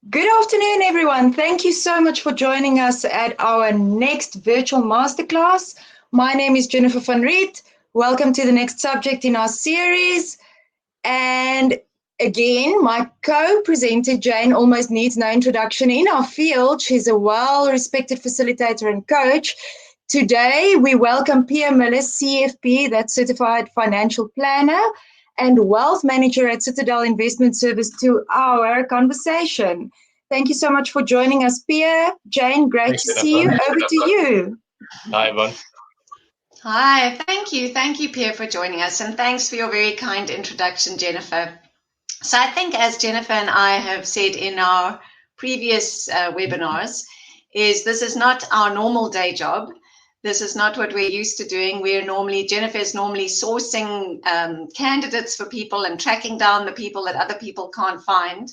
Good afternoon, everyone. Thank you so much for joining us at our next virtual masterclass. My name is Jennifer van Riet. Welcome to the next subject in our series. And again, my co-presenter, Jane, almost needs no introduction in our field. She's a well-respected facilitator and coach. Today, we welcome Pierre, CFP, that's Certified Financial Planner, and Wealth Manager at Citadel Investment Service, to our conversation. Thank you so much for joining us, Pierre. Jane, great Thanks, to see you. Over to you. Hi, everyone. Hi, thank you. Thank you, Pierre, for joining us. And thanks for your very kind introduction, Jennifer. So I think, as Jennifer and I have said in our previous webinars, this is not our normal day job. This is not what we're used to doing. Jennifer is normally sourcing candidates for people and tracking down the people that other people can't find.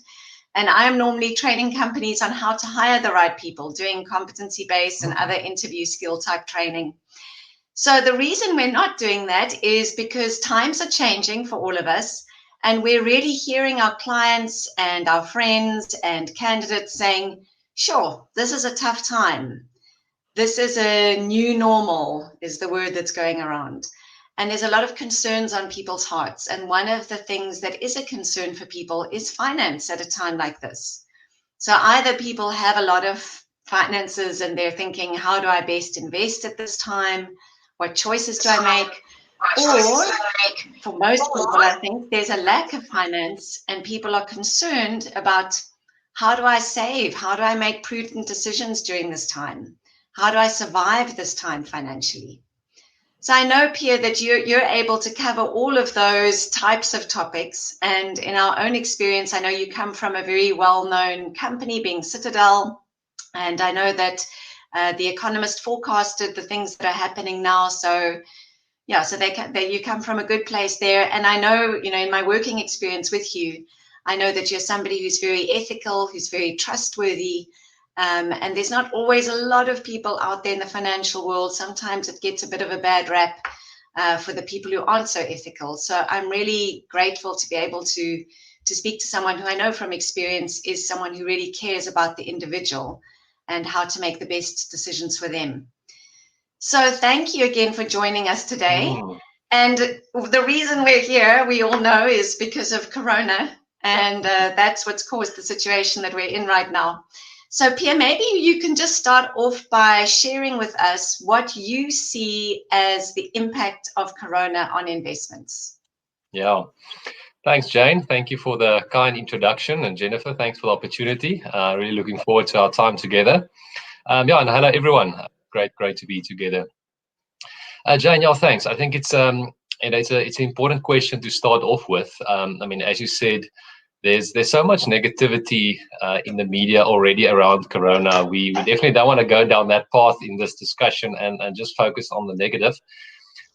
And I am normally training companies on how to hire the right people, doing competency-based and other interview skill type training. So the reason we're not doing that is because times are changing for all of us. And we're really hearing our clients and our friends and candidates saying, sure, this is a tough time. This is a new normal, is the word that's going around. And there's a lot of concerns on people's hearts. And one of the things that is a concern for people is finance at a time like this. So either people have a lot of finances and they're thinking, how do I best invest at this time? What choices do I make? Or for most people, I think there's a lack of finance and people are concerned about, how do I save? How do I make prudent decisions during this time? How do I survive this time financially? So I know, Pierre, that you're able to cover all of those types of topics. And in our own experience, I know you come from a very well-known company, being Citadel. And I know that The Economist forecasted the things that are happening now. So yeah, so you come from a good place there. And I know, in my working experience with you, I know that you're somebody who's very ethical, who's very trustworthy. And there's not always a lot of people out there in the financial world. Sometimes it gets a bit of a bad rap for the people who aren't so ethical. So I'm really grateful to be able to speak to someone who I know from experience is someone who really cares about the individual and how to make the best decisions for them. So thank you again for joining us today. And the reason we're here, we all know, is because of Corona. And that's what's caused the situation that we're in right now. So Pierre, maybe you can just start off by sharing with us what you see as the impact of Corona on investments. Yeah. Thanks, Jane. Thank you for the kind introduction. And Jennifer, thanks for the opportunity. Really looking forward to our time together. And hello, everyone. Great to be together. Jane, thanks. I think it's an important question to start off with. As you said, there's so much negativity in the media already around Corona. We definitely don't want to go down that path in this discussion and just focus on the negative.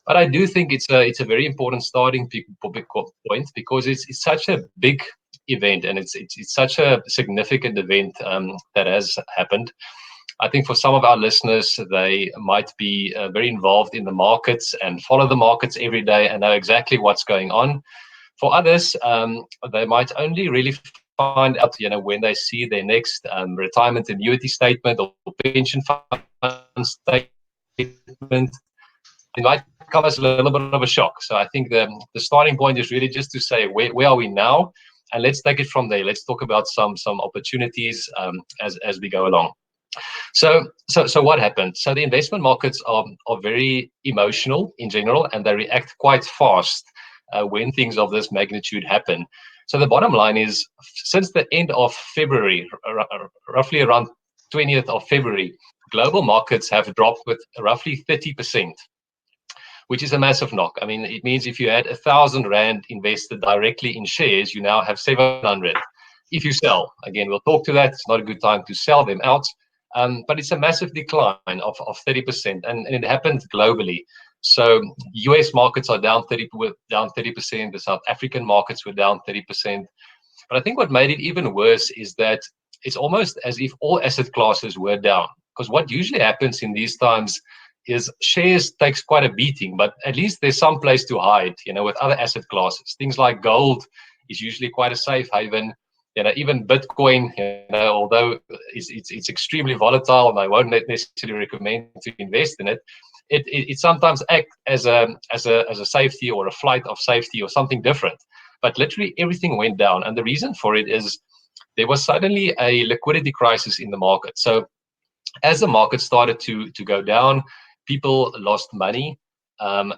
But I do think it's a very important starting point because it's such a big event and it's such a significant event that has happened. I think for some of our listeners, they might be very involved in the markets and follow the markets every day and know exactly what's going on. For others, they might only really find out, when they see their next retirement annuity statement or pension fund statement. It might come as a little bit of a shock. So I think the starting point is really just to say, where are we now? And let's take it from there. Let's talk about some opportunities as we go along. So what happened? So the investment markets are very emotional in general, and they react quite fast when things of this magnitude happen. So the bottom line is, since the end of February, roughly around 20th of February, global markets have dropped with roughly 30%, which is a massive knock. I mean, it means if you had 1,000 Rand invested directly in shares, you now have 700. If you sell, again, we'll talk to that. It's not a good time to sell them out. But it's a massive decline of 30%, and it happened globally. So US markets are down 30%. The South African markets were down 30%. But I think what made it even worse is that it's almost as if all asset classes were down. Because what usually happens in these times is shares takes quite a beating, but at least there's some place to hide, with other asset classes. Things like gold is usually quite a safe haven. even Bitcoin, although it's extremely volatile, and I won't necessarily recommend to invest in it. It sometimes acts as a safety or a flight of safety or something different. But literally everything went down, and the reason for it is there was suddenly a liquidity crisis in the market. So as the market started to go down, people lost money.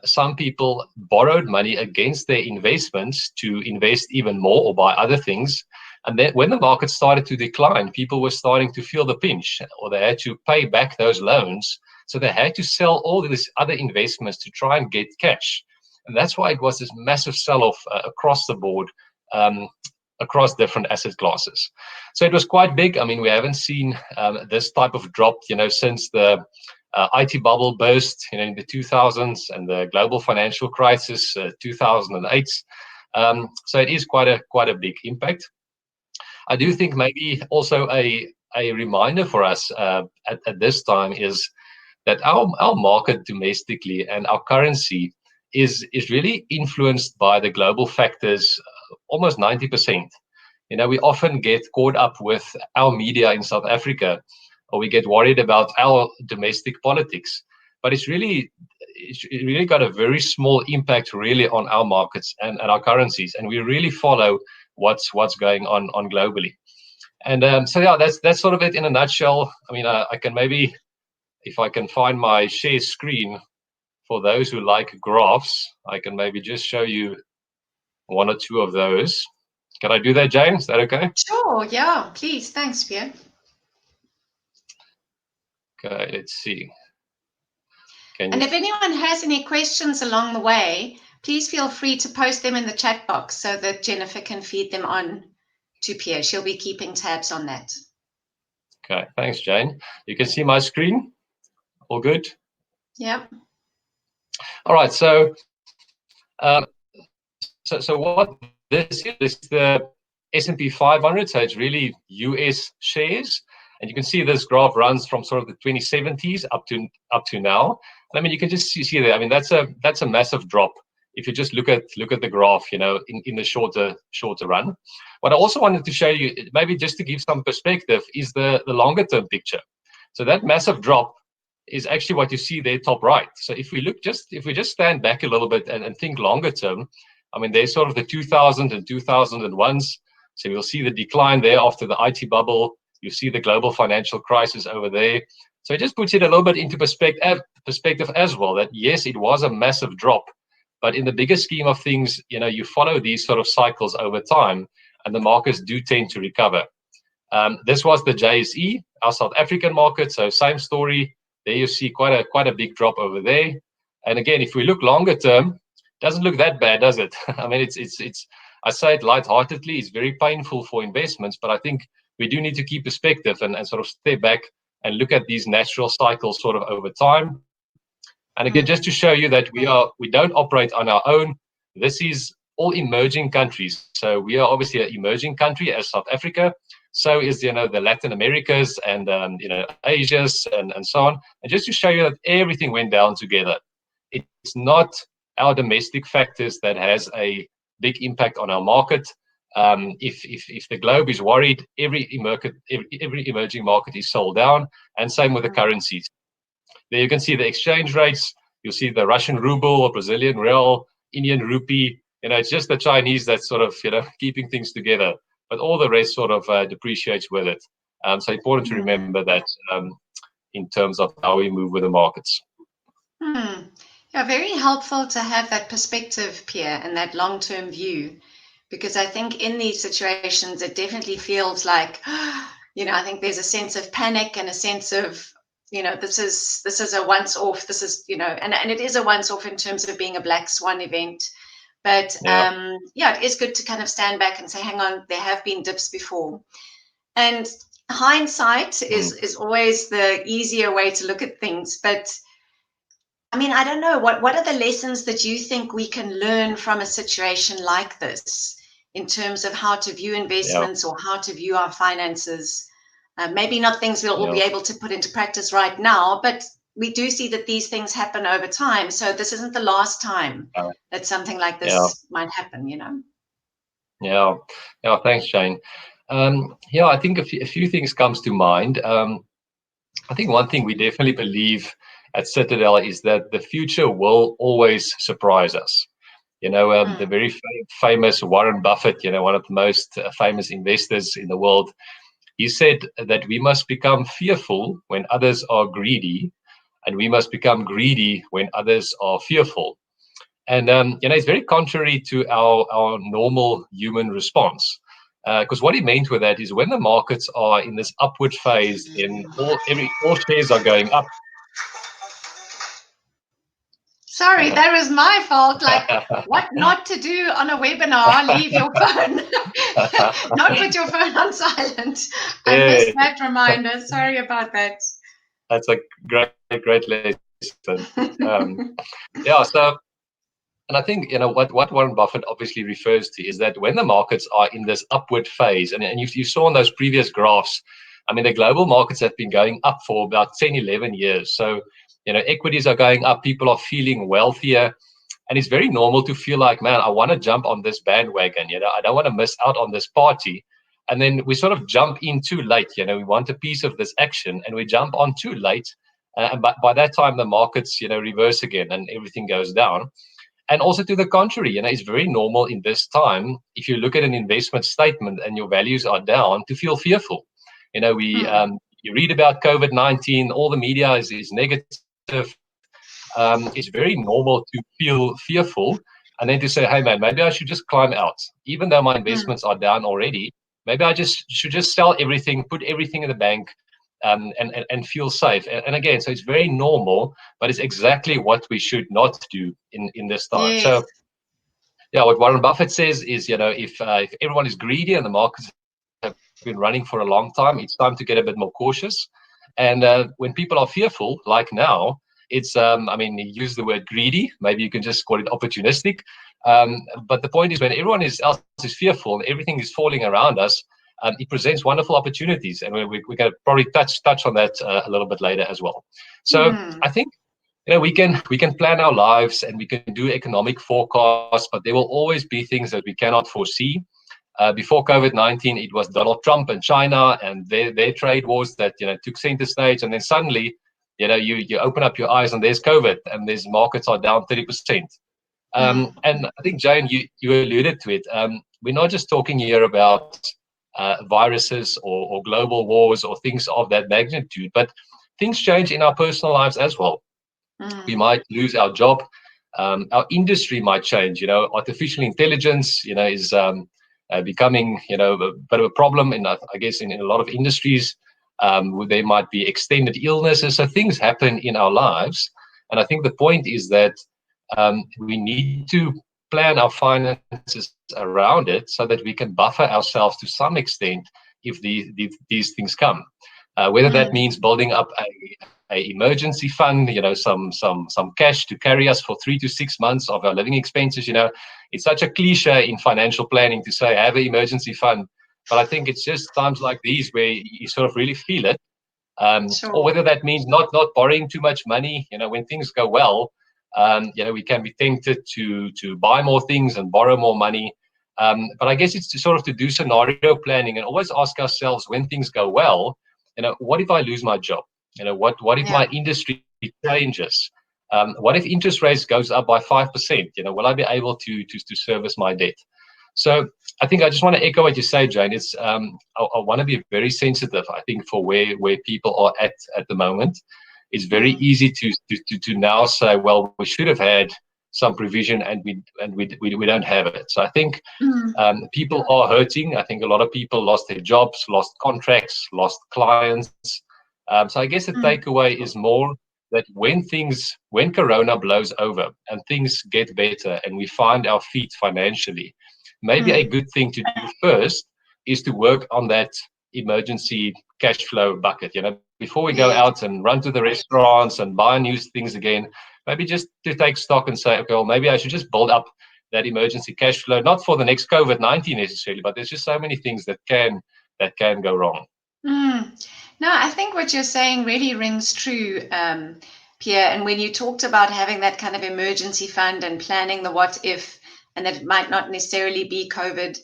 Some people borrowed money against their investments to invest even more or buy other things. And then when the market started to decline, people were starting to feel the pinch, or they had to pay back those loans. So they had to sell all these other investments to try and get cash. And that's why it was this massive sell-off across the board, across different asset classes. So it was quite big. I mean, we haven't seen this type of drop, since the IT bubble burst, in the 2000s, and the global financial crisis, 2008. So it is quite a big impact. I do think maybe also a reminder for us at this time is that our market domestically and our currency is really influenced by the global factors, almost 90%. We often get caught up with our media in South Africa, or we get worried about our domestic politics. But it really got a very small impact really on our markets and our currencies, and we really follow what's going on globally. And so yeah, that's sort of it in a nutshell. I mean, I can maybe, if I can find my share screen, for those who like graphs, I can maybe just show you one or two of those. Can I do that, Jane? Is that okay? Sure, yeah, please. Thanks, Pierre. Okay, let's see. And if anyone has any questions along the way, please feel free to post them in the chat box so that Jennifer can feed them on to Pierre. She'll be keeping tabs on that. Okay, thanks, Jane. You can see my screen? All good? Yep. All right, so what this is the S&P 500, so it's really US shares. And you can see this graph runs from sort of the 2070s up to now. And I mean, you can just see there. I mean, that's a massive drop if you just look at the graph, in the shorter run. What I also wanted to show you, maybe just to give some perspective, is the longer term picture. So that massive drop is actually what you see there top right. So if we just stand back a little bit and think longer term, I mean, there's sort of the 2000 and 2001s. So you'll see the decline there after the IT bubble. You see the global financial crisis over there. So it just puts it a little bit into perspective as well, that yes, it was a massive drop, but in the bigger scheme of things, you follow these sort of cycles over time, and the markets do tend to recover. This was the JSE, our South African market. So same story. There you see quite a big drop over there. And again, if we look longer term, doesn't look that bad, does it? I mean, it's I say it lightheartedly. It's very painful for investments, but I think we do need to keep perspective and sort of step back and look at these natural cycles sort of over time. And again, just to show you that we don't operate on our own. This is all emerging countries. So we are obviously an emerging country as South Africa. So is the Latin Americas and Asia's and so on. And just to show you that everything went down together. It's not our domestic factors that has a big impact on our market. If the globe is worried, every emerging market is sold down, and same with the currencies. There you can see the exchange rates. You'll see the Russian ruble, Brazilian real, Indian rupee. It's just the Chinese that's sort of keeping things together, but all the rest sort of depreciates with it. So important to remember that in terms of how we move with the markets. Yeah, very helpful to have that perspective, Pierre, and that long-term view, because I think in these situations, it definitely feels like, I think there's a sense of panic and a sense of, this is a once-off. This is, and it is a once-off in terms of being a black swan event. But it is good to kind of stand back and say, hang on, there have been dips before. And hindsight is always the easier way to look at things. But I mean, I don't know, what are the lessons that you think we can learn from a situation like this in terms of how to view investments or how to view our finances? Maybe not things we'll all be able to put into practice right now, but we do see that these things happen over time. So this isn't the last time that something like this might happen, Yeah, thanks, Jane. Yeah, I think a few things comes to mind. I think one thing we definitely believe at Citadel is that the future will always surprise us. The very famous Warren Buffett, one of the most famous investors in the world, he said that we must become fearful when others are greedy, and we must become greedy when others are fearful. And it's very contrary to our normal human response. Because what he meant with that is when the markets are in this upward phase, in all shares are going up. Sorry, that was my fault. Like, what not to do on a webinar? Leave your phone. Not put your phone on silent. I missed that reminder. Sorry about that. That's a great lesson. Yeah, so, and I think, what Warren Buffett obviously refers to is that when the markets are in this upward phase, and you saw in those previous graphs, I mean, the global markets have been going up for about 10, 11 years. So, equities are going up, people are feeling wealthier. And it's very normal to feel like, man, I want to jump on this bandwagon. I don't want to miss out on this party. And then we sort of jump in too late. We want a piece of this action and we jump on too late. But by that time, the markets, reverse again and everything goes down. And also to the contrary, it's very normal in this time, if you look at an investment statement and your values are down, to feel fearful. You read about COVID-19, all the media is negative. It's very normal to feel fearful and then to say, hey, man, maybe I should just climb out. Even though my investments are down already, maybe I should just sell everything, put everything in the bank, and feel safe. And again, so it's very normal, but it's exactly what we should not do in this time. Yes. So, yeah, what Warren Buffett says is, if everyone is greedy and the markets have been running for a long time, it's time to get a bit more cautious. And when people are fearful, like now, it's, you use the word greedy, maybe you can just call it opportunistic. But the point is, when everyone else is fearful and everything is falling around us, it presents wonderful opportunities. And we're going to probably touch on that a little bit later as well. So I think, we can plan our lives and we can do economic forecasts, but there will always be things that we cannot foresee. Before COVID-19, it was Donald Trump and China and their trade wars that took center stage, and then suddenly, you open up your eyes and there's COVID and these markets are down 30%. And I think, Jane, you alluded to it. We're not just talking here about viruses or global wars or things of that magnitude, but things change in our personal lives as well. We might lose our job. Our industry might change. Artificial intelligence, is becoming, a bit of a problem in, I guess, in a lot of industries. Where there might be extended illnesses. So things happen in our lives. And I think the point is that we need to plan our finances around it so that we can buffer ourselves to some extent if these things come. Whether that means building up a emergency fund, some cash to carry us for 3 to 6 months of our living expenses. It's such a cliche in financial planning to say have an emergency fund, but I think it's just times like these where you sort of really feel it. Sure. Or whether that means not borrowing too much money. When things go well, we can be tempted to buy more things and borrow more money. But I guess it's to do scenario planning and always ask ourselves, when things go well, what if I lose my job? What if my industry changes? What if interest rates goes up by 5%? Will I be able to service my debt? So I think I just want to echo what you say, Jane. It's I want to be very sensitive, I think, for where people are at the moment. It's very easy to now say, well, we should have had some provision and we don't have it. So I think people are hurting. I think a lot of people lost their jobs, lost contracts, lost clients. So I guess the takeaway is more that when Corona blows over and things get better and we find our feet financially, maybe a good thing to do first is to work on that emergency cash flow bucket. Before we go out and run to the restaurants and buy new things again, maybe just to take stock and say, okay, well, maybe I should just build up that emergency cash flow, not for the next COVID-19 necessarily, but there's just so many things that can go wrong. No, I think what you're saying really rings true, Pierre. And when you talked about having that kind of emergency fund and planning the what if, and that it might not necessarily be COVID,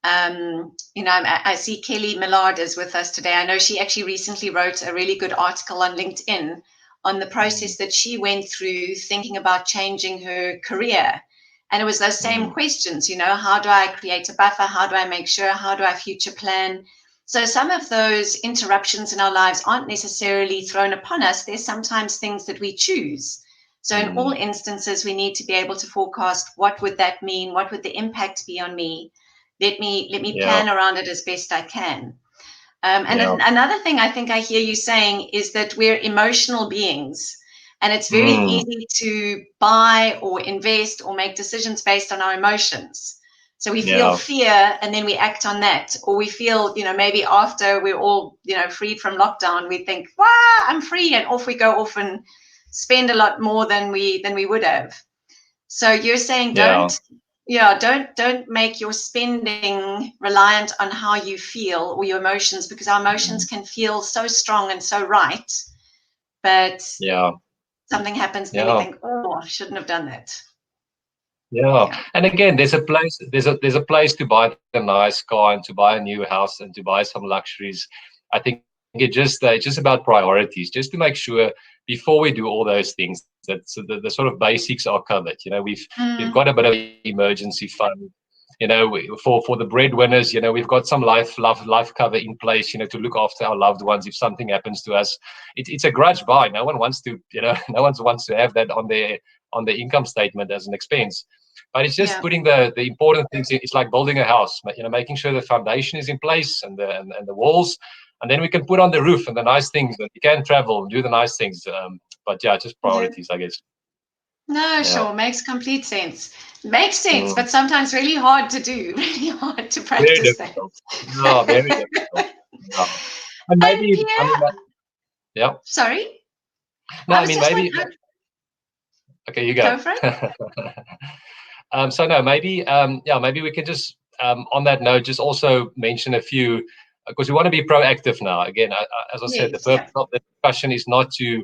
I see Kelly Millard is with us today. I know she actually recently wrote a really good article on LinkedIn on the process that she went through thinking about changing her career. And it was those same questions, how do I create a buffer? How do I make sure? How do I future plan? So some of those interruptions in our lives aren't necessarily thrown upon us. There's sometimes things that we choose. So in all instances, we need to be able to forecast, what would that mean? What would the impact be on me? Let me plan around it as best I can. Another thing I think I hear you saying is that we're emotional beings, and it's very easy to buy or invest or make decisions based on our emotions. So we feel fear and then we act on that, or we feel, maybe after we're all, freed from lockdown, we think, wow, I'm free, and off we go off and spend a lot more than we would have. So you're saying don't make your spending reliant on how you feel or your emotions, because our emotions can feel so strong and so right, but something happens and then we think, oh, I shouldn't have done that. And again, there's a place to buy a nice car and to buy a new house and to buy some luxuries. I think it's just about priorities, just to make sure before we do all those things that the sort of basics are covered. We've got a bit of emergency fund. For the breadwinners, we've got some life cover in place, to look after our loved ones if something happens to us. It's a grudge buy. No one wants to, no one wants to have that on their income statement as an expense. But it's just putting the important things in. It's like building a house, making sure the foundation is in place and the walls, and then we can put on the roof and the nice things, that we can travel and do the nice things. But just priorities, I guess. No, sure, makes complete sense. Makes sense, but sometimes really hard to do, really hard to practice. Very difficult. No, very difficult. No. And maybe, Pierre, sorry. No, I mean maybe. Okay, you go. Go for it. So no, maybe maybe we can just on that note just also mention a few, because we want to be proactive now. Again, as I said, the purpose of the discussion is not to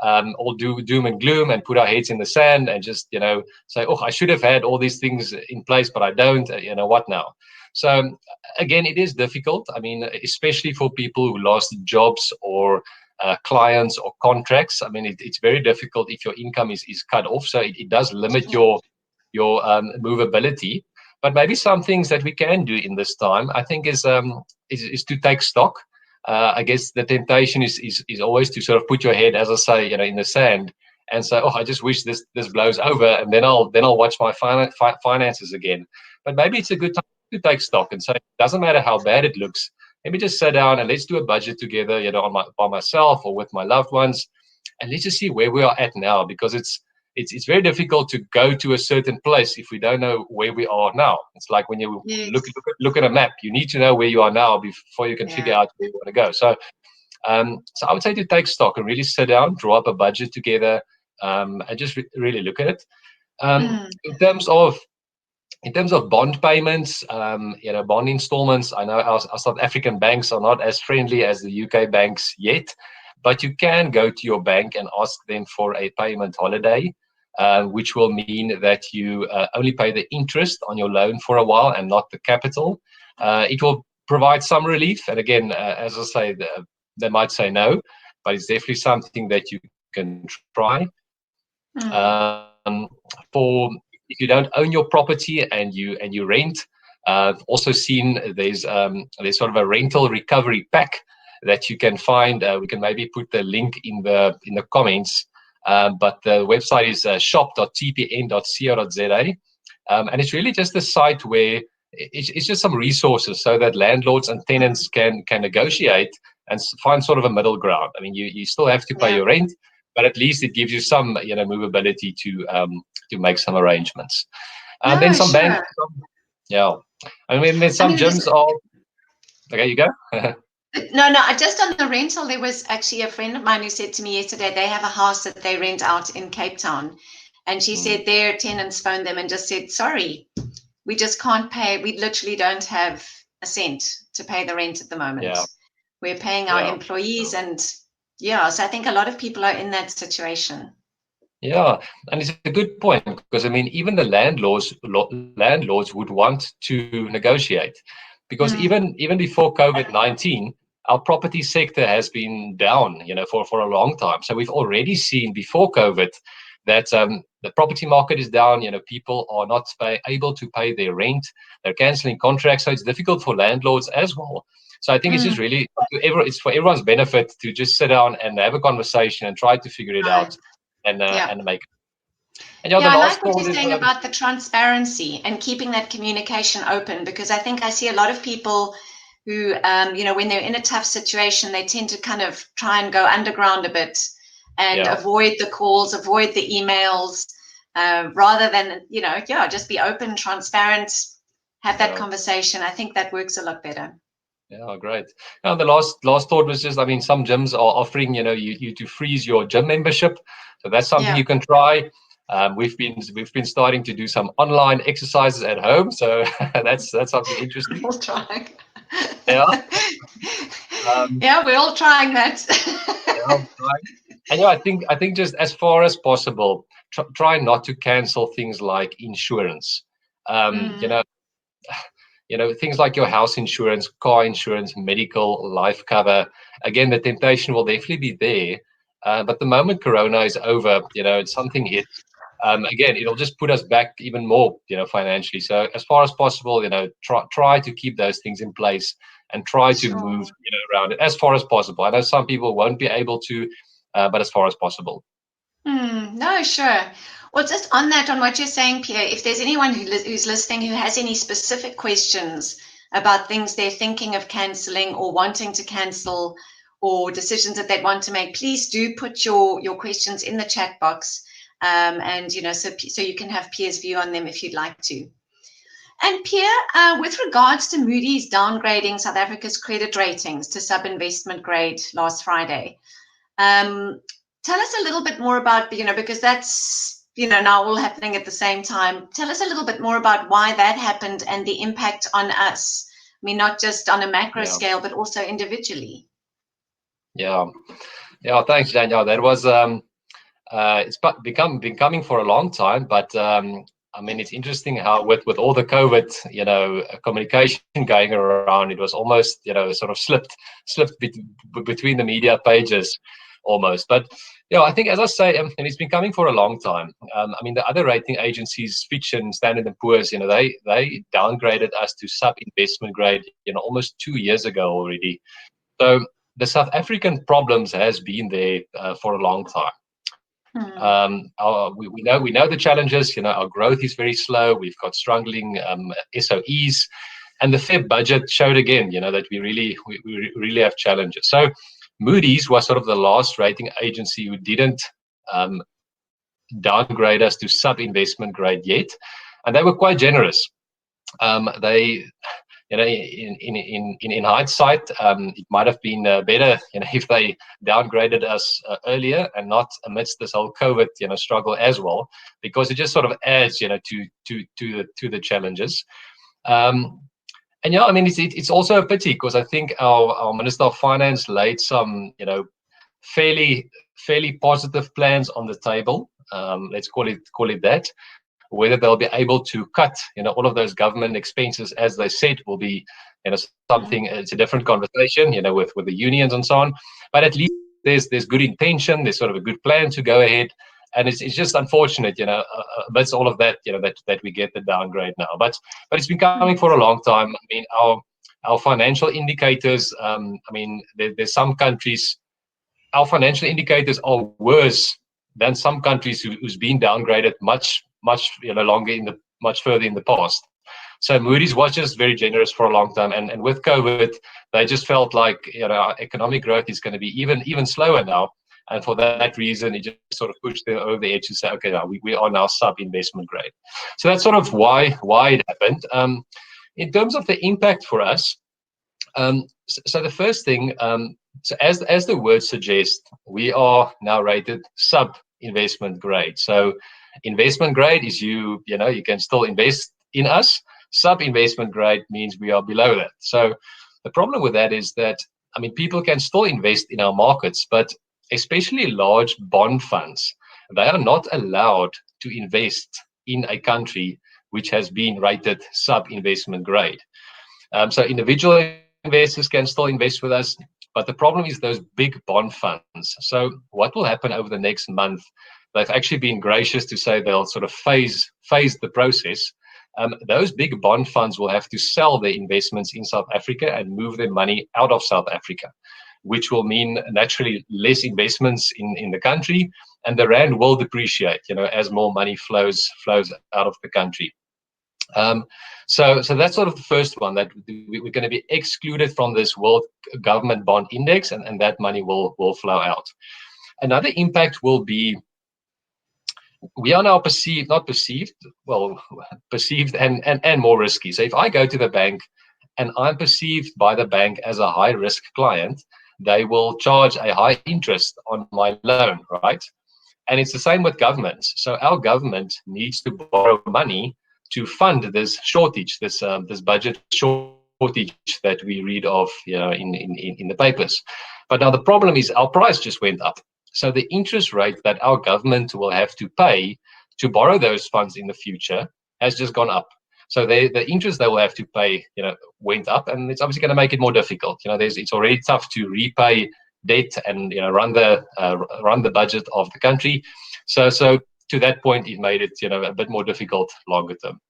all do doom and gloom and put our heads in the sand and just say, oh, I should have had all these things in place, but I don't. What now? So again, it is difficult. I mean, especially for people who lost jobs or clients or contracts. I mean, it's very difficult if your income is cut off. So it does limit your movability. But maybe some things that we can do in this time, I think, is to take stock. I guess the temptation is always to sort of put your head, as I say, in the sand and say, oh, I just wish this blows over, and then I'll watch my finances again. But maybe it's a good time to take stock and say, it doesn't matter how bad it looks. Let me just sit down and let's do a budget together, by myself or with my loved ones, and let's just see where we are at now, because it's very difficult to go to a certain place if we don't know where we are now. It's like when you look at a map, you need to know where you are now before you can figure out where you want to go. So, so I would say to take stock and really sit down, draw up a budget together, and just really look at it. In terms of bond payments, bond installments, I know our South African banks are not as friendly as the UK banks yet, but you can go to your bank and ask them for a payment holiday, which will mean that you only pay the interest on your loan for a while and not the capital. It will provide some relief. And again, as I say, they might say no, but it's definitely something that you can try. If you don't own your property and you rent, I've also seen there's sort of a rental recovery pack that you can find. We can maybe put the link in the comments, but the website is shop.tpn.co.za, and it's really just a site where it's just some resources so that landlords and tenants can negotiate and find sort of a middle ground. I mean, you still have to pay your rent, but at least it gives you some movability to make some arrangements. And then some banks, I mean, there's some gyms are. Okay, you go. No, just on the rental, there was actually a friend of mine who said to me yesterday, they have a house that they rent out in Cape Town. And she said their tenants phoned them and just said, sorry, we just can't pay. We literally don't have a cent to pay the rent at the moment. Yeah. We're paying our employees and so I think a lot of people are in that situation. Yeah, and it's a good point because I mean, even the landlords would want to negotiate, because even before COVID-19, our property sector has been down, for a long time. So we've already seen before COVID that the property market is down. People are not able to pay their rent; they're canceling contracts, so it's difficult for landlords as well. So I think it's just really it's for everyone's benefit to just sit down and have a conversation and try to figure it Right. out and make. And Yeah, the I last like what thought you're is saying about the transparency and keeping that communication open, because I think I see a lot of people who, when they're in a tough situation, they tend to kind of try and go underground a bit and avoid the calls, avoid the emails, rather than, just be open, transparent, have that conversation. I think that works a lot better. Yeah, great. And the last thought was just, I mean, some gyms are offering, you to freeze your gym membership, so that's something you can try. We've been starting to do some online exercises at home, so that's something interesting. We're all trying. Yeah. Yeah, we're all trying that. Yeah, right. And I think just as far as possible, try not to cancel things like insurance. Things like your house insurance, car insurance, medical, life cover. Again, the temptation will definitely be there. But the moment Corona is over, something hits. Again, it'll just put us back even more, financially. So as far as possible, try to keep those things in place and try to move, around it as far as possible. I know some people won't be able to, but as far as possible. No, sure. Well, just on that, on what you're saying, Pierre, if there's anyone who's listening who has any specific questions about things they're thinking of cancelling or wanting to cancel, or decisions that they'd want to make, please do put your questions in the chat box, and so you can have Pierre's view on them if you'd like to. And Pierre, with regards to Moodys downgrading South Africa's credit ratings to sub-investment grade last Friday, tell us a little bit more about, because that's, now all happening at the same time. Tell us a little bit more about why that happened and the impact on us. I mean, not just on a macro scale, but also individually. Yeah. Thanks, Danielle. That was it's been coming for a long time, but I mean, it's interesting how with all the COVID, communication going around, it was almost, sort of slipped between the media pages almost. But I think, as I say, and it's been coming for a long time. I mean, the other rating agencies, Fitch and Standard & Poor's, they downgraded us to sub-investment grade, almost 2 years ago already. So the South African problems has been there for a long time. We know the challenges. Our growth is very slow. We've got struggling SOEs, and the Fed budget showed again, that we really have challenges. So Moodys was sort of the last rating agency who didn't downgrade us to sub-investment grade yet, and they were quite generous. They in hindsight, it might have been better, if they downgraded us earlier and not amidst this whole COVID, struggle as well, because it just sort of adds, to the challenges. And I mean, it's also a pity because I think our Minister of Finance laid some, fairly positive plans on the table. Let's call it that. Whether they'll be able to cut, all of those government expenses, as they said, will be, something. It's a different conversation, with the unions and so on. But at least there's good intention. There's sort of a good plan to go ahead, and it's just unfortunate, amidst all of that, that we get the downgrade now. But it's been coming for a long time. I mean, our financial indicators. I mean, there's some countries. Our financial indicators are worse than some countries who's been downgraded much longer much further in the past. So Moodys was just very generous for a long time, and with COVID, they just felt like our economic growth is going to be even slower now, and for that reason, it just sort of pushed them over the edge to say, okay, now we are now sub-investment grade. So that's sort of why it happened. In terms of the impact for us, so the first thing, so as the word suggests, we are now rated sub-investment grade. So investment grade is you can still invest in us. Sub-investment grade means we are below that. So the problem with that is that, I mean, people can still invest in our markets, but especially large bond funds, they are not allowed to invest in a country which has been rated sub-investment grade. So individual investors can still invest with us, but the problem is those big bond funds. So what will happen over the next month? They've actually been gracious to say they'll sort of phase the process. Those big bond funds will have to sell their investments in South Africa and move their money out of South Africa, which will mean naturally less investments in the country, and the rand will depreciate, as more money flows out of the country. So that's sort of the first one, that we're going to be excluded from this world government bond index, and that money will flow out. Another impact will be, we are now perceived and more risky. So if I go to the bank and I'm perceived by the bank as a high risk client, they will charge a high interest on my loan, right? And it's the same with governments. So our government needs to borrow money to fund this shortage, this budget shortage that we read of, in the papers. But now the problem is our price just went up. So the interest rate that our government will have to pay to borrow those funds in the future has just gone up. So the interest they will have to pay, went up, and it's obviously going to make it more difficult. It's already tough to repay debt and run the budget of the country. So to that point, it made it a bit more difficult longer term.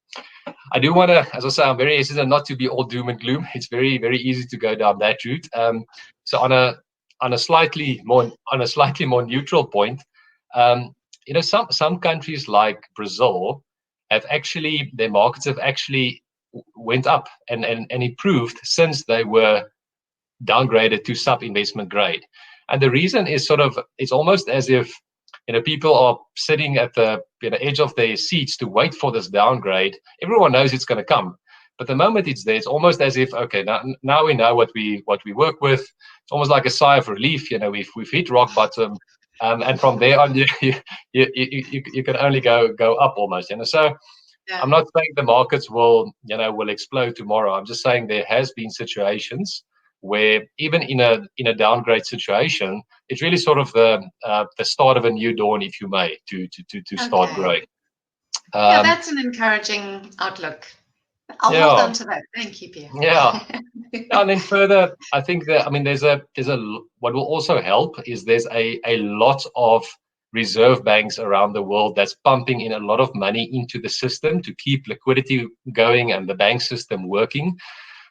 I do want to, as I say, I'm very hesitant not to be all doom and gloom. It's very, very easy to go down that route. So on a slightly more neutral point, some countries like Brazil have actually, their markets have actually went up and improved since they were downgraded to sub-investment grade. And the reason is it's almost as if people are sitting at the edge of their seats to wait for this downgrade. Everyone knows it's going to come, but the moment it's there, it's almost as if, okay, now we know what we work with. It's almost like a sigh of relief. We've hit rock bottom, and from there on, you can only go up almost. So yeah. I'm not saying the markets will explode tomorrow. I'm just saying there has been situations where even in a downgrade situation, it's really sort of the start of a new dawn, if you may, to start growing. Yeah, that's an encouraging outlook. I'll hold on to that. Thank you, Pierre. Yeah. And then further, I think that there's a what will also help is there's a lot of reserve banks around the world that's pumping in a lot of money into the system to keep liquidity going and the bank system working.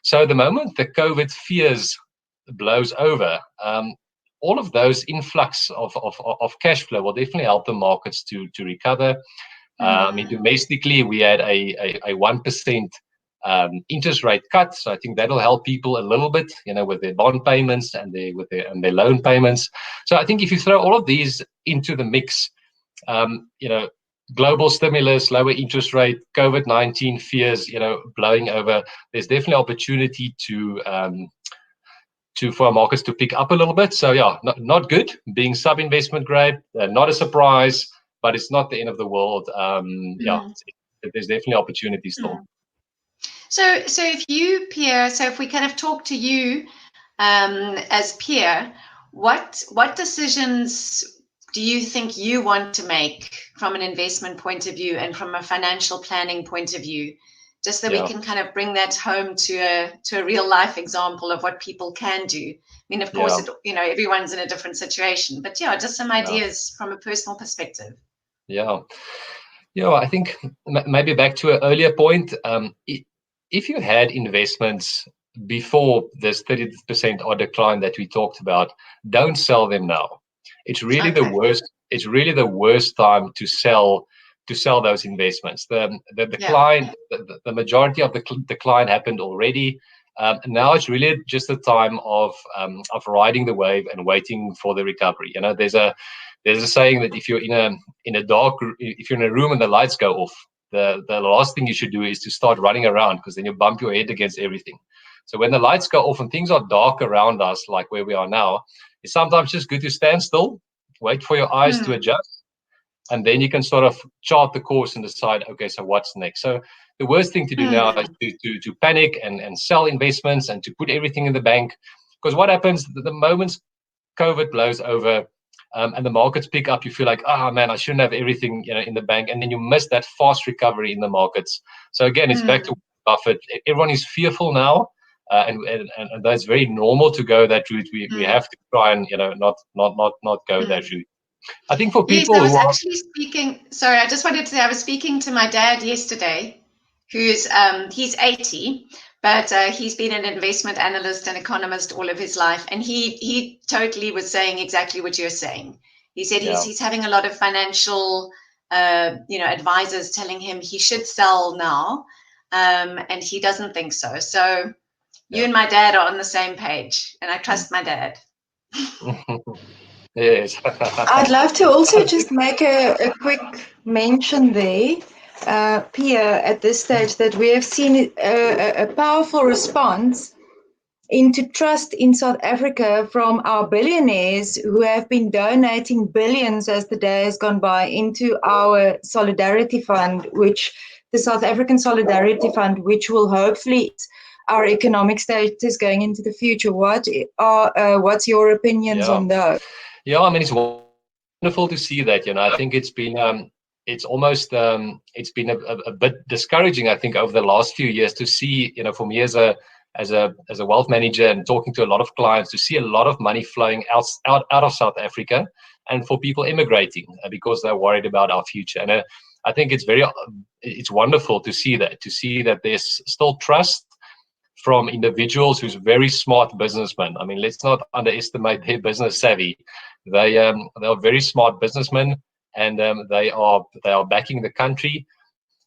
So the moment the COVID fears blows over, all of those influx of cash flow will definitely help the markets to recover. Domestically, we had a 1% interest rate cut, so I think that'll help people a little bit, with their bond payments and their loan payments. So I think if you throw all of these into the mix, global stimulus, lower interest rate, COVID-19 fears, blowing over, there's definitely opportunity for our markets to pick up a little bit. So yeah, not good being sub-investment grade, not a surprise, but it's not the end of the world. There's definitely opportunities still. So if you, Pierre, if we kind of talk to you as Pierre, what decisions do you think you want to make from an investment point of view and from a financial planning point of view, just that we can kind of bring that home to a real life example of what people can do? Of course, everyone's in a different situation, but just some ideas from a personal perspective. I think maybe back to an earlier point, if you had investments before this 30% odd decline that we talked about, don't sell them now. It's really the worst. It's really the worst time to sell those investments. The decline, the majority of the decline happened already. Now it's really just a time of riding the wave and waiting for the recovery. There's a saying that if you're in a room and the lights go off, the last thing you should do is to start running around, because then you bump your head against everything. So when the lights go off and things are dark around us, like where we are now, it's sometimes just good to stand still, wait for your eyes to adjust, and then you can sort of chart the course and decide, okay, so what's next? So the worst thing to do now is to panic and sell investments and to put everything in the bank, because what happens the moment COVID blows over, and the markets pick up, you feel like, man, I shouldn't have everything in the bank, and then you miss that fast recovery in the markets. So again, it's back to Buffett. Everyone is fearful now, and that's very normal to go that route. We have to try and not go that route. I think for people yes, I was who actually speaking. Sorry, I just wanted to say I was speaking to my dad yesterday, who's he's 80, but he's been an investment analyst and economist all of his life, and he totally was saying exactly what you're saying. He said he's having a lot of financial advisors telling him he should sell now, and he doesn't think so. So you and my dad are on the same page, and I trust my dad. Yes. I'd love to also just make a quick mention there, Pierre, at this stage, that we have seen a powerful response into trust in South Africa from our billionaires who have been donating billions as the day has gone by into our Solidarity Fund, which the South African Solidarity Fund, which will hopefully our economic status going into the future. What's your opinions on those? Yeah, I mean, it's wonderful to see that. I think it's been it's almost it's been a bit discouraging, I think, over the last few years to see, for me as a wealth manager and talking to a lot of clients, to see a lot of money flowing out of South Africa, and for people immigrating because they're worried about our future. And I think it's wonderful to see that there's still trust from individuals who's very smart businessmen. I mean, let's not underestimate their business savvy. They are very smart businessmen, and they are backing the country.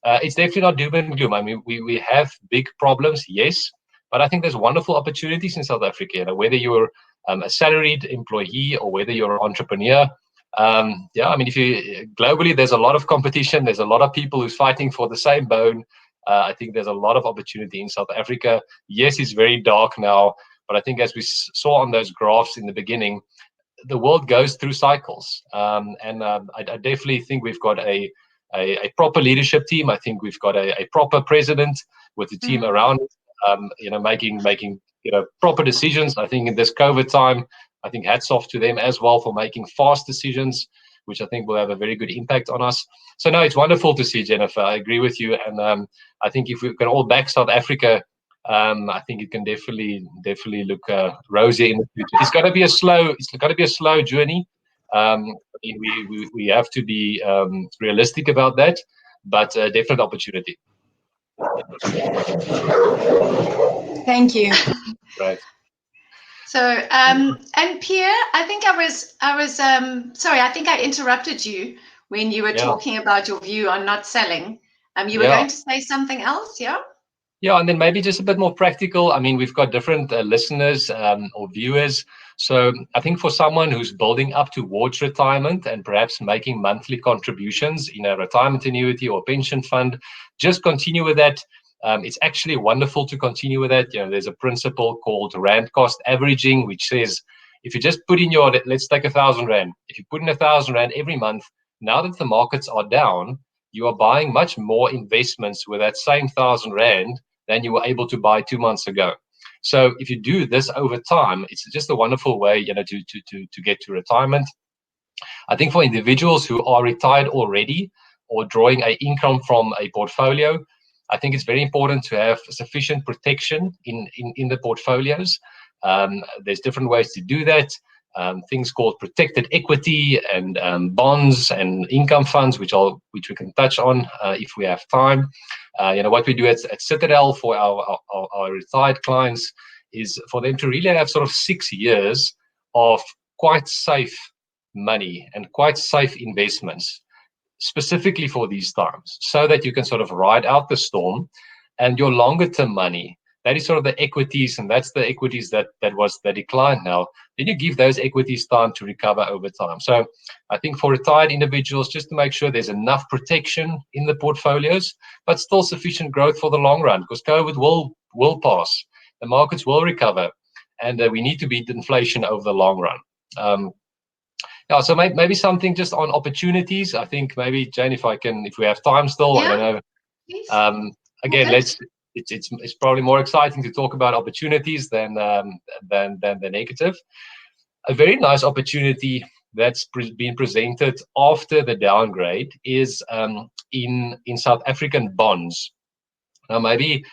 It's definitely not doom and gloom. I mean, we have big problems, yes, but I think there's wonderful opportunities in South Africa. Whether you're a salaried employee or whether you're an entrepreneur. I mean, globally, there's a lot of competition. There's a lot of people who's fighting for the same bone. I think there's a lot of opportunity in South Africa. Yes, it's very dark now, but I think as we saw on those graphs in the beginning, the world goes through cycles. I definitely think we've got a proper leadership team. I think we've got a proper president with the team around, making proper decisions. I think in this COVID time, I think hats off to them as well for making fast decisions, which I think will have a very good impact on us. So no, it's wonderful to see, Jennifer. I agree with you, and I think if we can all back South Africa, I think it can definitely look rosy in the future. It's got to be a slow journey. We have to be realistic about that, but definite opportunity. Thank you. Right. So, and Pierre, I think I was sorry, I think I interrupted you when you were talking about your view on not selling. You were going to say something else, yeah? Yeah, and then maybe just a bit more practical. I mean, we've got different listeners or viewers. So I think for someone who's building up towards retirement and perhaps making monthly contributions in a retirement annuity or pension fund, just continue with that. It's actually wonderful to continue with that. There's a principle called rand cost averaging, which says if you just put in let's take 1,000 rand. If you put in 1,000 rand every month, now that the markets are down, you are buying much more investments with that same 1,000 rand than you were able to buy 2 months ago. So if you do this over time, it's just a wonderful way, to get to retirement. I think for individuals who are retired already or drawing an income from a portfolio, I think it's very important to have sufficient protection in the portfolios. There's different ways to do that. Things called protected equity and bonds and income funds, which we can touch on if we have time. What we do at Citadel for our retired clients is for them to really have sort of 6 years of quite safe money and quite safe investments, specifically for these times, so that you can sort of ride out the storm. And your longer term money, that is sort of the equities, and that's the equities that decline now. Then you give those equities time to recover over time. So I think for retired individuals, just to make sure there's enough protection in the portfolios, but still sufficient growth for the long run, because COVID will pass, the markets will recover, and we need to beat inflation over the long run. So maybe something just on opportunities. I think maybe, Jane, if we have time still, I don't know. Again, it's probably more exciting to talk about opportunities than the negative. A very nice opportunity that's been presented after the downgrade is in South African bonds. Now, maybe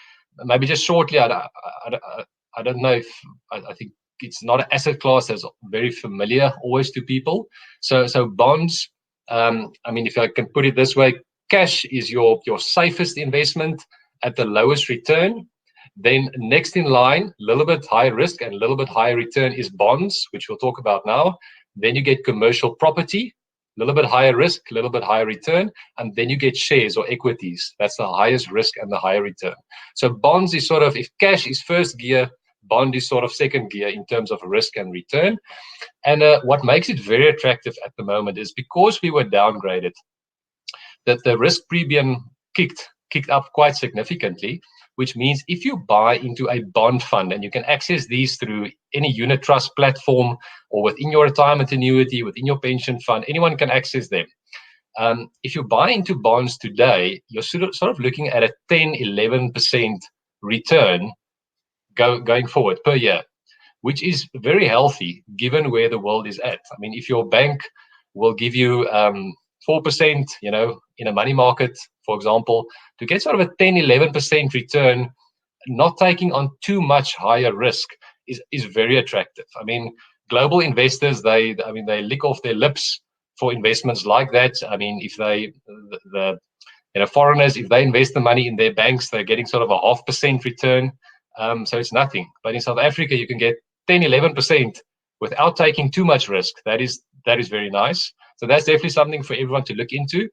just shortly, I don't know if I think it's not an asset class that's very familiar always to people. So bonds. I mean, if I can put it this way, cash is your safest investment at the lowest return. Then next in line, a little bit high risk and a little bit higher return is bonds, which we'll talk about now. Then you get commercial property, a little bit higher risk, a little bit higher return, and then you get shares or equities. That's the highest risk and the higher return. So bonds is sort of, if cash is first gear, bond is sort of second gear in terms of risk and return. And what makes it very attractive at the moment is because we were downgraded, that the risk premium kicked up quite significantly, which means if you buy into a bond fund, and you can access these through any unit trust platform or within your retirement annuity, within your pension fund, anyone can access them. If you buy into bonds today, you're sort of looking at a 10-11% return going forward per year, which is very healthy given where the world is at. I mean, if your bank will give you 4%, in a money market, for example, to get sort of a 10-11% return, not taking on too much higher risk is very attractive. I mean, global investors, they lick off their lips for investments like that. I mean, if foreigners, if they invest the money in their banks, they're getting sort of a 0.5% return. So it's nothing. But in South Africa, you can get 10-11% without taking too much risk. That is very nice. So that's definitely something for everyone to look into.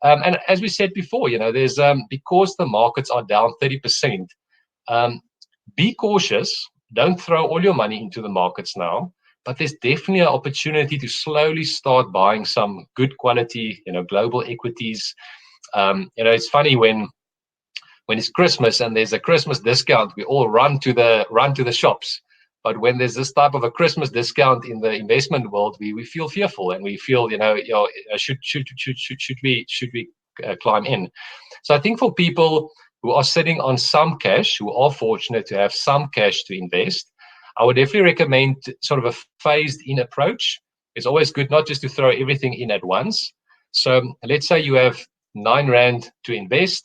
And as we said before, there's because the markets are down 30%, be cautious. Don't throw all your money into the markets now. But there's definitely an opportunity to slowly start buying some good quality, global equities. It's funny when it's Christmas and there's a Christmas discount, we all run to the shops. But when there's this type of a Christmas discount in the investment world, we feel fearful and we feel, should we climb in? So I think for people who are sitting on some cash, who are fortunate to have some cash to invest, I would definitely recommend sort of a phased-in approach. It's always good not just to throw everything in at once. So let's say you have 9 Rand to invest.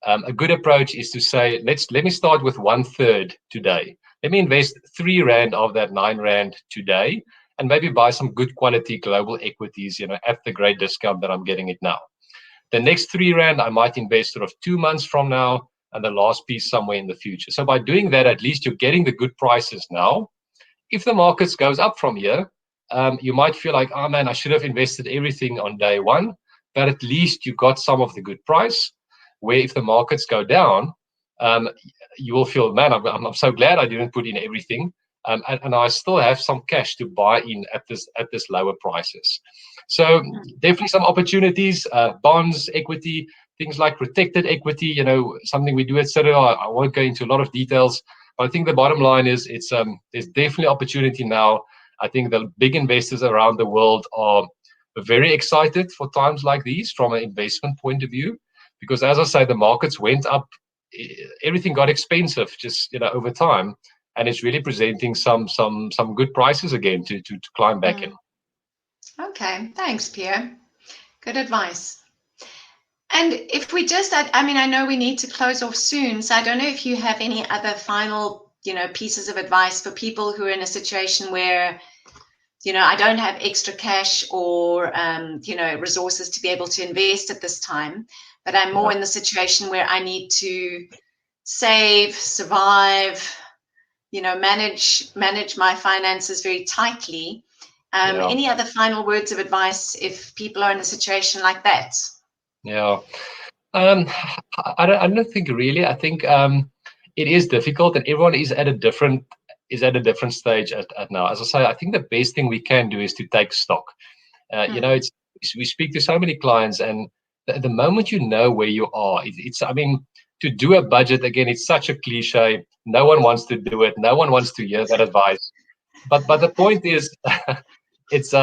A good approach is to say, let me start with 1/3 today. Let me invest 3 Rand of that 9 Rand today, and maybe buy some good quality global equities, at the great discount that I'm getting it now. The next 3 Rand, I might invest sort of 2 months from now, and the last piece somewhere in the future. So by doing that, at least you're getting the good prices now. If the markets goes up from here, you might feel like, oh man, I should have invested everything on day one, but at least you got some of the good price. Where if the markets go down, you will feel, man, I'm so glad I didn't put in everything, and I still have some cash to buy in at this lower prices. So definitely some opportunities, bonds, equity, things like protected equity. Something we do at Citadel. I won't go into a lot of details, but I think the bottom line is there's definitely opportunity now. I think the big investors around the world are very excited for times like these from an investment point of view. Because as I say, the markets went up, everything got expensive just over time, and it's really presenting some good prices again to climb back in. Okay, thanks, Pierre. Good advice. And if we just, I know we need to close off soon, so I don't know if you have any other final, pieces of advice for people who are in a situation where, I don't have extra cash or, resources to be able to invest at this time. But I'm more in the situation where I need to save, survive, manage my finances very tightly. Any other final words of advice if people are in a situation like that? Yeah, I don't think really. I think it is difficult, and everyone is at a different stage at now. As I say, I think the best thing we can do is to take stock. We speak to so many clients, and the moment you know where you are, to do a budget, again, it's such a cliche. No one wants to do it. No one wants to hear that advice. But the point is, it's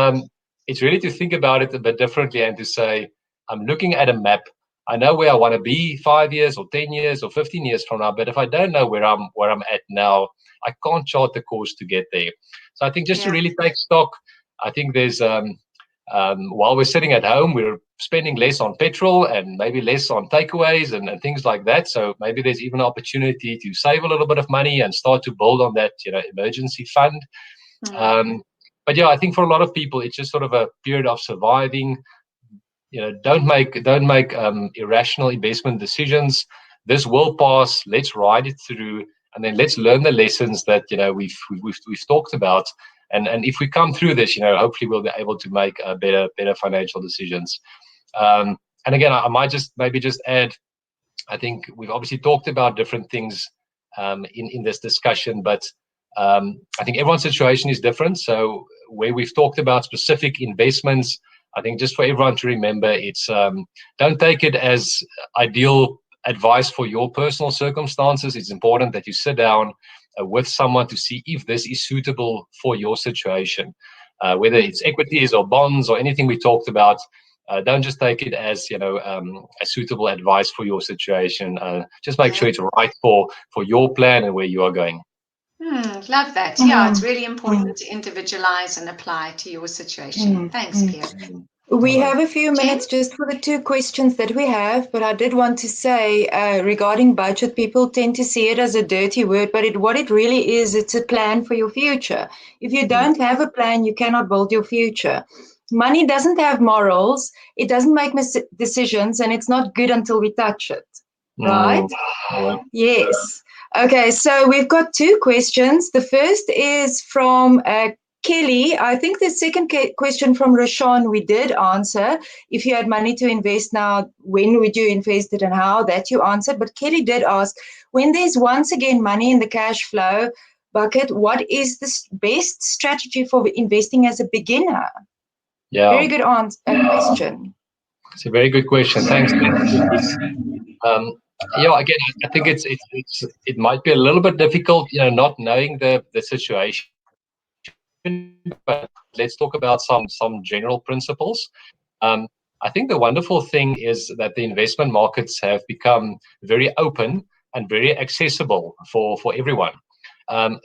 really to think about it a bit differently and to say, I'm looking at a map. I know where I want to be 5 years or 10 years or 15 years from now. But if I don't know where I'm at now, I can't chart the course to get there. So I think just to really take stock, I think there's while we're sitting at home, we're spending less on petrol and maybe less on takeaways and things like that. So maybe there's even an opportunity to save a little bit of money and start to build on that, emergency fund. But yeah, I think for a lot of people, it's just sort of a period of surviving. Don't make irrational investment decisions. This will pass. Let's ride it through, and then let's learn the lessons that we've talked about. And if we come through this, hopefully we'll be able to make better financial decisions. And again, I might just add, I think we've obviously talked about different things in this discussion, but I think everyone's situation is different. So where we've talked about specific investments, I think just for everyone to remember, it's don't take it as ideal advice for your personal circumstances. It's important that you sit down with someone to see if this is suitable for your situation, whether it's equities or bonds or anything we talked about. Don't just take it as a suitable advice for your situation. Just make sure it's right for your plan and where you are going. Love that. Yeah, it's really important to individualize and apply to your situation. Thanks, Pierre. We have a few minutes just for the two questions that we have, but I did want to say regarding budget, people tend to see it as a dirty word, but what it really is, it's a plan for your future. If you don't have a plan, you cannot build your future. Money doesn't have morals, it doesn't make decisions, and it's not good until we touch it, right? Yes. Okay, so we've got two questions. The first is from Kelly. I think the second question from Rashawn we did answer. If you had money to invest now, when would you invest it and how? That you answered. But Kelly did ask, when there's once again money in the cash flow bucket, what is the best strategy for investing as a beginner? Yeah. Very good question. It's a very good question. Thanks. Again, I think it might be a little bit difficult, not knowing the situation. But let's talk about some general principles. I think the wonderful thing is that the investment markets have become very open and very accessible for everyone.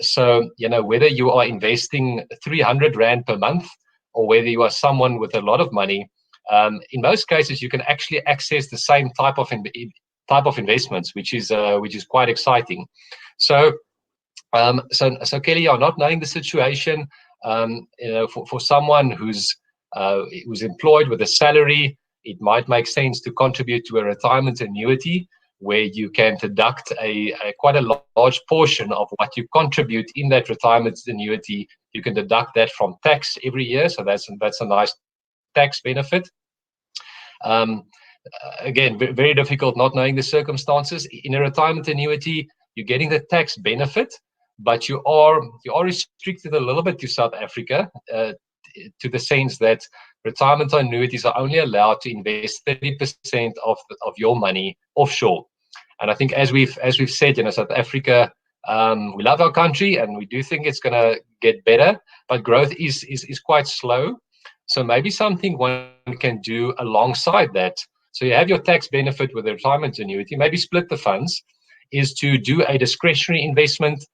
So whether you are investing 300 Rand per month or whether you are someone with a lot of money, in most cases you can actually access the same type of investments, which is quite exciting. So Kelly, you're not knowing the situation. For someone who's employed with a salary, it might make sense to contribute to a retirement annuity where you can deduct quite a large portion of what you contribute in that retirement annuity. You can deduct that from tax every year, so that's a nice tax benefit. Again, very difficult not knowing the circumstances. In a retirement annuity, you're getting the tax benefit, but you are restricted a little bit to South Africa, to the sense that retirement annuities are only allowed to invest 30% of your money offshore. And I think as we've said, South Africa, we love our country and we do think it's going to get better, but growth is quite slow. So maybe something one can do alongside that. So you have your tax benefit with the retirement annuity, maybe split the funds, is to do a discretionary investment.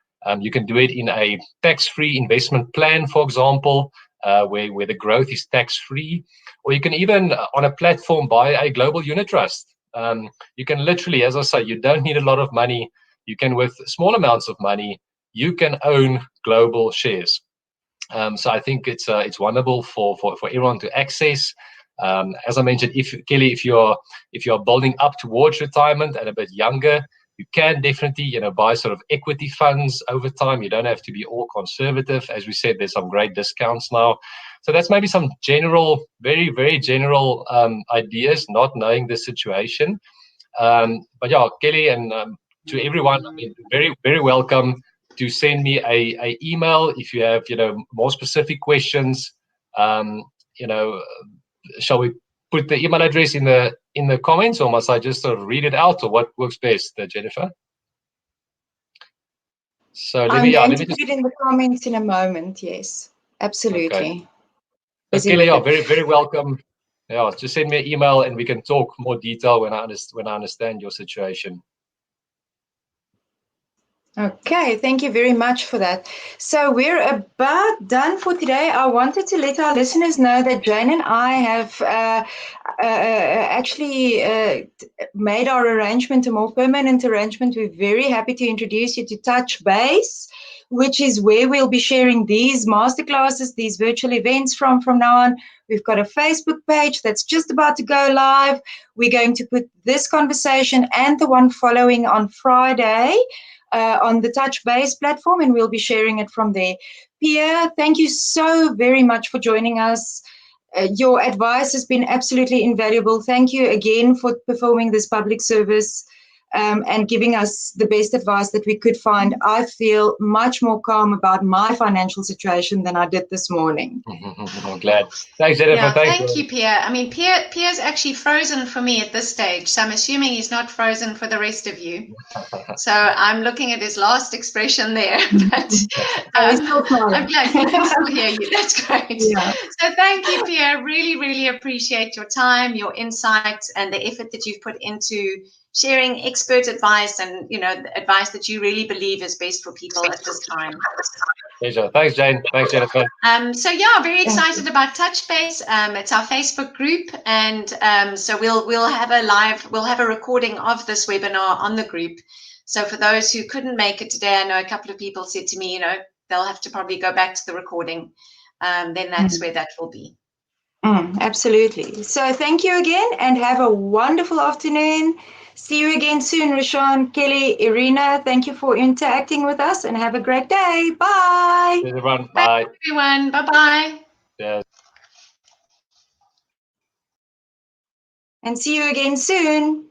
You can do it in a tax-free investment plan, for example, where the growth is tax-free. Or you can even, on a platform, buy a global unit trust. You can literally, as I say, you don't need a lot of money. You can, with small amounts of money, you can own global shares. So I think it's wonderful for everyone to access. As I mentioned, Kelly, if you're building up towards retirement and a bit younger, you can definitely buy sort of equity funds over time. You don't have to be all conservative. As we said, there's some great discounts now. So that's maybe some general, very, very general ideas, not knowing the situation. But yeah, Kelly, and to everyone, I mean, very, very welcome to send me a email if you have more specific questions. Shall we put the email address in the comments, or must I just sort of read it out, or what works best, Jennifer? So let me put it in the comments in a moment. Yes, absolutely. Okay. So Kelly, very, very welcome. Yeah, just send me an email and we can talk more detail when I understand your situation. Okay, thank you very much for that. So we're about done for today. I wanted to let our listeners know that Jane and I have actually made our arrangement a more permanent arrangement. We're very happy to introduce you to Touch Base, which is where we'll be sharing these masterclasses, these virtual events from now on. We've got a Facebook page that's just about to go live. We're going to put this conversation and the one following on Friday on the Touch Base platform, and we'll be sharing it from there. Pierre, thank you so very much for joining us. Your advice has been absolutely invaluable. Thank you again for performing this public service and giving us the best advice that we could find. I feel much more calm about my financial situation than I did this morning. I'm glad. Thanks, Jennifer. Yeah, Thanks. thank you, Pierre. I mean, Pierre's actually frozen for me at this stage, so I'm assuming he's not frozen for the rest of you. So I'm looking at his last expression there, but I'm glad he can still hear you. That's great. Yeah. So thank you, Pierre. Really, really appreciate your time, your insights, and the effort that you've put into sharing expert advice and, you know, the advice that you really believe is best for people at this time. Pleasure. Thanks, Jane. Thanks, Jennifer. So yeah, very excited about Touch Base. It's our Facebook group, and so we'll have a recording of this webinar on the group. So for those who couldn't make it today, I know a couple of people said to me, you know, they'll have to probably go back to the recording. Then that's where that will be. Absolutely. So thank you again, and have a wonderful afternoon. See you again soon, Rashawn, Kelly, Irina. Thank you for interacting with us, and have a great day. Bye. Cheers, everyone. Bye. Thanks, everyone. Bye-bye. Cheers. And see you again soon.